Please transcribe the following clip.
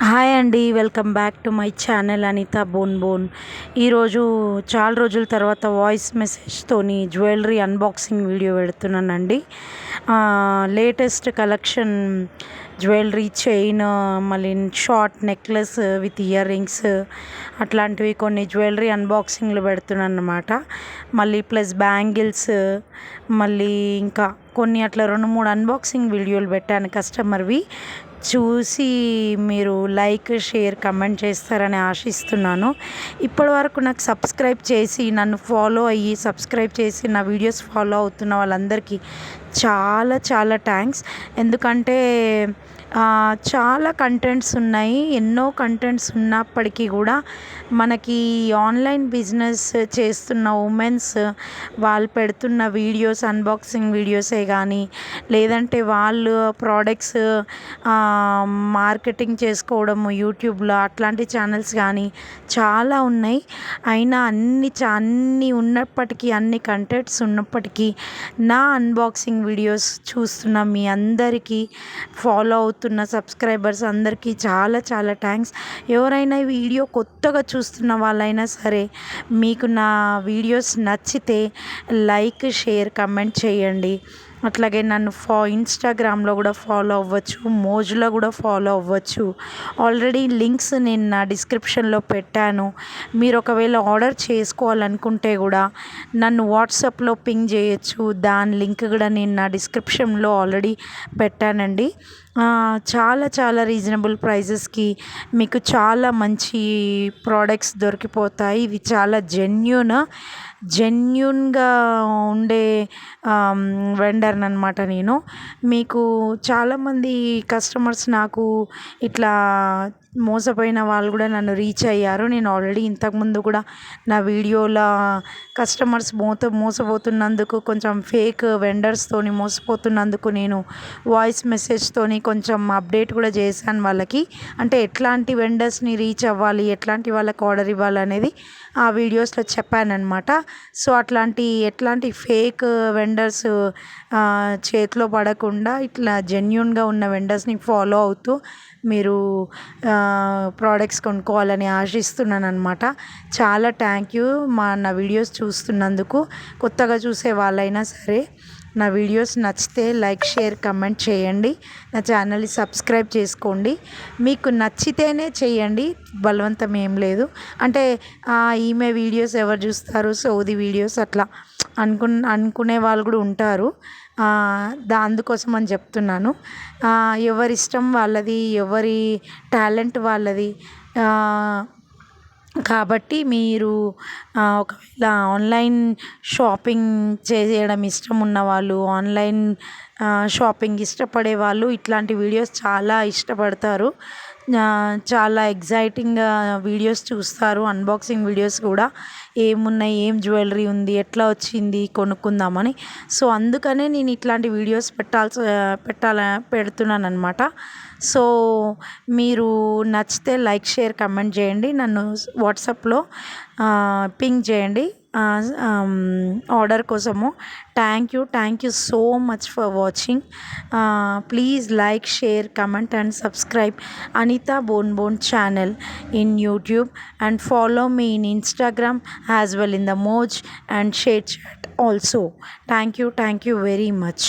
Hi అండి, welcome back to my channel Anitha Bon Bon. ఈరోజు చాలా రోజుల తర్వాత వాయిస్ మెసేజ్తోని జ్యువెలరీ అన్బాక్సింగ్ వీడియో పెడుతున్నానండి. లేటెస్ట్ కలెక్షన్ జ్యువెలరీ చైన్, మళ్ళీ short necklace with earrings, అట్లాంటివి కొన్ని జ్యువెలరీ అన్బాక్సింగ్లు పెడుతున్నాను అనమాట. మళ్ళీ ప్లస్ బ్యాంగిల్స్, మళ్ళీ ఇంకా కొన్ని అట్లా 2-3 అన్బాక్సింగ్ వీడియోలు పెట్టాను. కస్టమర్వి చూసి మీరు లైక్, షేర్, కమెంట్ చేస్తారని ఆశిస్తున్నాను. ఇప్పటివరకు నాకు సబ్స్క్రైబ్ చేసి నన్ను ఫాలో అయ్యి సబ్స్క్రైబ్ చేసి నా వీడియోస్ ఫాలో అవుతున్న వాళ్ళందరికీ చాలా చాలా థ్యాంక్స్. ఎందుకంటే చాలా కంటెంట్స్ ఉన్నాయి. ఎన్నో కంటెంట్స్ ఉన్నప్పటికీ కూడా మనకి ఆన్లైన్ బిజినెస్ చేస్తున్న ఉమెన్స్ వాళ్ళు పెడుతున్న వీడియోస్, అన్బాక్సింగ్ వీడియోసే కానీ, లేదంటే వాళ్ళు ప్రోడక్ట్స్ మార్కెటింగ్ చేసుకోవడము యూట్యూబ్లో, అట్లాంటి ఛానల్స్ కానీ చాలా ఉన్నాయి. అయినా అన్ని ఉన్నప్పటికీ, అన్ని కంటెంట్స్ ఉన్నప్పటికీ నా అన్బాక్సింగ్ వీడియోస్ చూస్తున్న మీ అందరికీ, ఫాలో అవుతున్న సబ్స్క్రైబర్స్ అందరికీ చాలా చాలా థ్యాంక్స్. ఎవరైనా ఈ వీడియో కొత్తగా చూస్తున్న వాళ్ళైనా సరే, మీకు నా వీడియోస్ నచ్చితే లైక్, షేర్, కమెంట్ చేయండి. అట్లాగే నన్ను ఇన్స్టాగ్రామ్లో కూడా ఫాలో అవ్వచ్చు, మోజ్లో కూడా ఫాలో అవ్వచ్చు. ఆల్రెడీ లింక్స్ నేను నా డిస్క్రిప్షన్లో పెట్టాను. మీరు ఒకవేళ ఆర్డర్ చేసుకోవాలనుకుంటే కూడా నన్ను వాట్సాప్లో పింగ్ చేయొచ్చు. దాని లింక్ కూడా నేను నా డిస్క్రిప్షన్లో ఆల్రెడీ పెట్టానండి. చాలా చాలా రీజనబుల్ ప్రైజెస్కి మీకు చాలా మంచి ప్రోడక్ట్స్ దొరికిపోతాయి. ఇవి చాలా జెన్యూన్గా ఉండే వెండర్ని అనమాట నేను. మీకు చాలామంది కస్టమర్స్ నాకు ఇట్లా మోసపోయిన వాళ్ళు కూడా నన్ను రీచ్ అయ్యారు. నేను ఆల్రెడీ ఇంతకుముందు కూడా నా వీడియోలో కస్టమర్స్ మోసపోతున్నందుకు, కొంచెం ఫేక్ వెండర్స్తోని మోసపోతున్నందుకు నేను వాయిస్ మెసేజ్తోని కొంచెం అప్డేట్ కూడా చేశాను వాళ్ళకి. అంటే ఎట్లాంటి వెండర్స్ని రీచ్ అవ్వాలి, ఎట్లాంటి వాళ్ళకి ఆర్డర్ ఇవ్వాలి అనేది ఆ వీడియోస్లో చెప్పానన్నమాట. సో ఎట్లాంటి ఫేక్ వెండర్స్ చేతిలో పడకుండా ఇట్లా జెన్యూన్గా ఉన్న వెండర్స్ని ఫాలో అవుతూ మీరు ప్రోడక్ట్స్ కొనుక్కోవాలని ఆశిస్తున్నాను అనమాట. చాలా థ్యాంక్ యూ నా వీడియోస్ చూస్తున్నందుకు. కొత్తగా చూసే వాళ్ళైనా సరే నా వీడియోస్ నచ్చితే లైక్, షేర్, కమెంట్ చేయండి. నా ఛానల్ని సబ్స్క్రైబ్ చేసుకోండి. మీకు నచ్చితేనే చేయండి, బలవంతం ఏం లేదు. అంటే ఈమె వీడియోస్ ఎవరు చూస్తారు, సౌది వీడియోస్ అట్లా అనుకునే వాళ్ళు కూడా ఉంటారు. అందుకోసం అని చెప్తున్నాను. ఎవరిష్టం వాళ్ళది, ఎవరి టాలెంట్ వాళ్ళది. కాబట్టి మీరు ఒకవేళ ఆన్లైన్ షాపింగ్ చేయడం ఇష్టం ఉన్నవాళ్ళు, ఆన్లైన్ షాపింగ్ ఇష్టపడే వాళ్ళు ఇట్లాంటి వీడియోస్ చాలా ఇష్టపడతారు. చాలా ఎగ్జైటింగ్గా వీడియోస్ చూస్తారు. అన్బాక్సింగ్ వీడియోస్ కూడా ఏమున్నాయి, ఏం జ్యువెలరీ ఉంది, ఎట్లా వచ్చింది కొనుక్కుందామని. సో అందుకనే నేను ఇట్లాంటి వీడియోస్ పెడుతున్నాను అనమాట. సో మీరు నచ్చితే లైక్, షేర్, కమెంట్ చేయండి. నన్ను వాట్సాప్లో పింగ్ చేయండి ఆర్డర్ కోసము. Thank you so much for watching. Please like, share, comment and subscribe Anita Bon Bon channel in YouTube, and follow me in Instagram as well in the Moj and Share Chat also. Thank you very much.